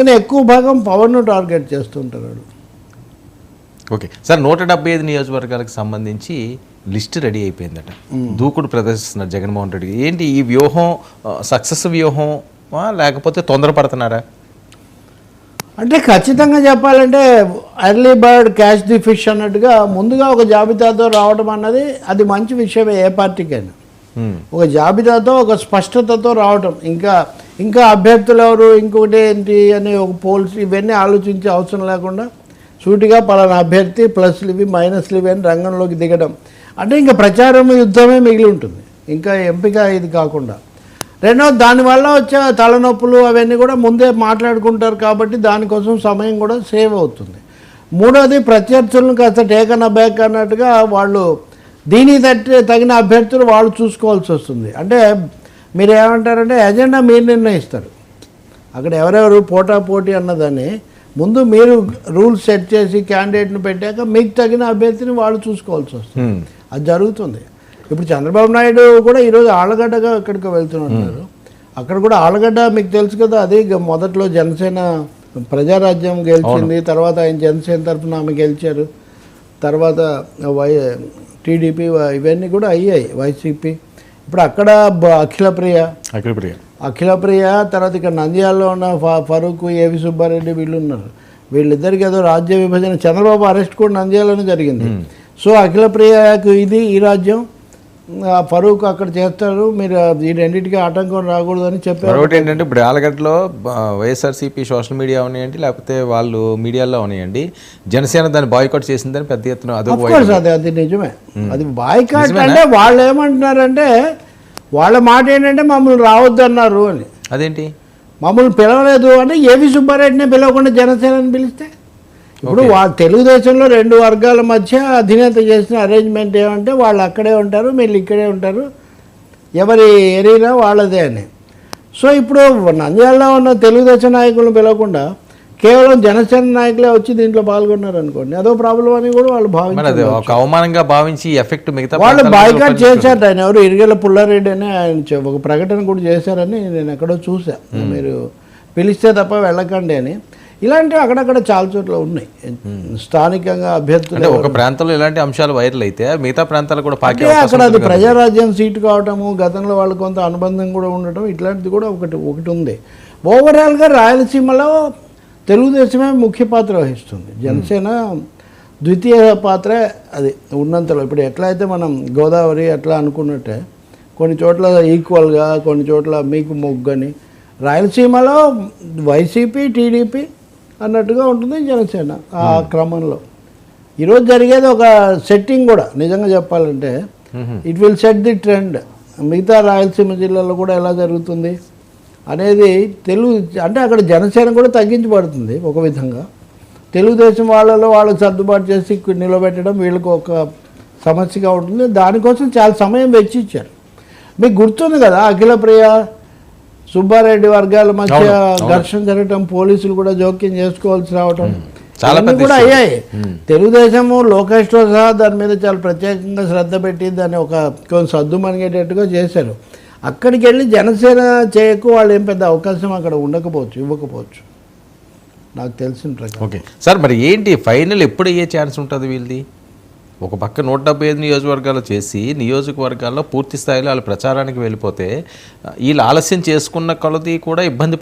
కానీ ఎక్కువ భాగం పవన్ను టార్గెట్ చేస్తుంటారు. ఓకే సార్, 175 నియోజకవర్గాలకు సంబంధించి లిస్ట్ రెడీ అయిపోయిందట. దూకుడు ప్రదర్శిస్తున్నారు జగన్మోహన్ రెడ్డి. ఏంటి ఈ వ్యూహం సక్సెస్ వ్యూహం లేకపోతే తొందరపడుతున్నారా? అంటే ఖచ్చితంగా చెప్పాలంటే early bird catch the fish అన్నట్టుగా ముందుగా ఒక జాబితాతో రావడం అన్నది అది మంచి విషయమే ఏ పార్టీకైనా. ఒక జాబితాతో ఒక స్పష్టతతో రావటం, ఇంకా అభ్యర్థులు ఎవరు, ఇంకొకటి ఏంటి అని ఒక పోల్స్ ఇవన్నీ ఆలోచించే అవసరం లేకుండా సూటిగా పలానా అభ్యర్థి ప్లస్లు ఇవి మైనస్లు ఇవి అని రంగంలోకి దిగడం. అంటే ఇంకా ప్రచారం యుద్ధమే మిగిలి ఉంటుంది, ఇంకా ఎంపిక ఇది కాకుండా. రెండోది దానివల్ల వచ్చే తలనొప్పులు అవన్నీ కూడా ముందే మాట్లాడుకుంటారు కాబట్టి దానికోసం సమయం కూడా సేవ్ అవుతుంది. మూడోది ప్రత్యర్థులను కాస్త టేకన్ అబ్యాక్ అన్నట్టుగా వాళ్ళు దీనికి తగిన అభ్యర్థులు వాళ్ళు చూసుకోవాల్సి వస్తుంది. అంటే మీరు ఏమంటారంటే ఎజెండా మీరు నిర్ణయిస్తారు. అక్కడ ఎవరెవరు పోటాపోటీ అన్నదాన్ని ముందు మీరు రూల్స్ సెట్ చేసి క్యాండిడేట్ని పెట్టాక మీకు తగిన అభ్యర్థిని వాళ్ళు చూసుకోవాల్సి వస్తుంది. అది జరుగుతుంది. ఇప్పుడు చంద్రబాబు నాయుడు కూడా ఈరోజు ఆళ్ళగడ్డగా ఇక్కడికి వెళ్తున్నారు. అక్కడ కూడా ఆళ్ళగడ్డ మీకు తెలుసు కదా, అది మొదట్లో జనసేన ప్రజారాజ్యం గెలిచింది, తర్వాత ఆయన జనసేన తరఫున ఆమె గెలిచారు, తర్వాత టీడీపీ ఇవన్నీ కూడా అయ్యాయి, వైసీపీ. ఇప్పుడు అక్కడ అఖిలప్రియ తర్వాత ఇక్కడ నంద్యాలలో ఉన్న ఫరూక్, ఏవి సుబ్బారెడ్డి వీళ్ళు ఉన్నారు. వీళ్ళిద్దరికి ఏదో రాజ్య విభజన, చంద్రబాబు అరెస్ట్ కూడా నంద్యాలలోనే జరిగింది. సో అఖిలప్రియకు ఈ రాజ్యం, ఫరూక్ అక్కడ చేస్తారు, మీరు ఈ రెండింటికి ఆటంకం రాకూడదని చెప్పారు. మరొకటి ఏంటంటే ఇప్పుడు ఆలగడ్డలో వైఎస్ఆర్సీపీ సోషల్ మీడియా ఉన్నాయండి, లేకపోతే వాళ్ళు మీడియాలో ఉన్నాయండి, జనసేన దాన్ని బాయ్కాట్ చేసిందని పెద్ద ఎత్తున అది నిజమే. అది బాయ్కాట్ అంటే వాళ్ళు ఏమంటున్నారంటే వాళ్ళ మాట ఏంటంటే మమ్మల్ని రావద్దు అన్నారు అని. అదేంటి మమ్మల్ని పిలవలేదు అంటే ఏవి సుబ్బారెడ్డిని పిలవకుండా జనసేనని పిలిస్తే? ఇప్పుడు తెలుగుదేశంలో రెండు వర్గాల మధ్య అధినేత చేసిన అరేంజ్మెంట్ ఏమంటే వాళ్ళు అక్కడే ఉంటారు, వీళ్ళు ఇక్కడే ఉంటారు, ఎవరి ఏరియా వాళ్ళదే అని. సో ఇప్పుడు నంద్యాలలో ఉన్న తెలుగుదేశం నాయకులను పిలవకుండా కేవలం జనసేన నాయకులే వచ్చి దీంట్లో పాల్గొన్నారు అనుకోండి, అదో ప్రాబ్లం అని కూడా వాళ్ళు భావించారు. అవమానంగా భావించి ఎఫెక్ట్ మిగతా వాళ్ళు బాయ్కాట్ చేశారు. ఆయన ఎవరు ఇరిగేల పుల్లారెడ్డి అని ఆయన ఒక ప్రకటన కూడా చేశారని నేను ఎక్కడో చూసా. మీరు పిలిస్తే తప్ప వెళ్ళకండి అని. ఇలాంటివి అక్కడక్కడ చాలా చోట్ల ఉన్నాయి. స్థానికంగా అభ్యర్థులు ఒక ప్రాంతంలో ఇలాంటి అంశాలు వైరల్ అయితే మిగతా ప్రాంతాలు కూడా అక్కడ అది ప్రజారాజ్యం సీటు కావటము, గతంలో వాళ్ళకి కొంత అనుబంధం కూడా ఉండటం, ఇట్లాంటిది కూడా ఒకటి ఉంది. ఓవరాల్గా రాయలసీమలో తెలుగుదేశమే ముఖ్య పాత్ర వహిస్తుంది, జనసేన ద్వితీయ పాత్ర అది ఉన్నంతలో. ఇప్పుడు ఎట్లయితే మనం గోదావరి అట్లా అనుకున్నట్టే కొన్ని చోట్ల ఈక్వల్గా, కొన్ని చోట్ల మీకు మొగ్గని, రాయలసీమలో వైసీపీ టీడీపీ అన్నట్టుగా ఉంటుంది జనసేన. ఆ క్రమంలో ఈరోజు జరిగేది ఒక సెట్టింగ్ కూడా నిజంగా చెప్పాలంటే it will set the trend. మిగతా రాయలసీమ జిల్లాలో కూడా ఎలా జరుగుతుంది అనేది అంటే అక్కడ జనసేన కూడా తగ్గించబడుతుంది ఒక విధంగా. తెలుగుదేశం వాళ్ళకి సర్దుబాటు చేసి నిలబెట్టడం వీళ్ళకి ఒక సమస్యగా ఉంటుంది. దానికోసం చాలా సమయం వెచ్చించారు. మీకు గుర్తుంది కదా, అఖిలప్రియ సుబ్బారెడ్డి వర్గాల మధ్య ఘర్షణ జరగటం, పోలీసులు కూడా జోక్యం చేసుకోవాల్సి రావటం కూడా అయ్యాయి. తెలుగుదేశము లోకేష్తో సహా దాని మీద చాలా ప్రత్యేకంగా శ్రద్ధ పెట్టి దాన్ని ఒక కొంచెం సద్దు మనిగేటట్టుగా చేశారు. అక్కడికి వెళ్ళి జనసేన చేయకు వాళ్ళు ఏం పెద్ద అవకాశం అక్కడ ఇవ్వకపోవచ్చు నాకు తెలిసిన ప్రకారం. ఓకే సార్, మరి ఏంటి ఫైనల్ ఎప్పుడు అయ్యే ఛాన్స్ ఉంటుంది వీళ్ళది? ఒక పక్క 175 నియోజకవర్గాలు చేసి నియోజకవర్గాల్లో పూర్తి స్థాయిలో వాళ్ళు ప్రచారానికి వెళ్ళిపోతే వీళ్ళు ఆలస్యం చేసుకున్న కొలది కూడా ఇబ్బంది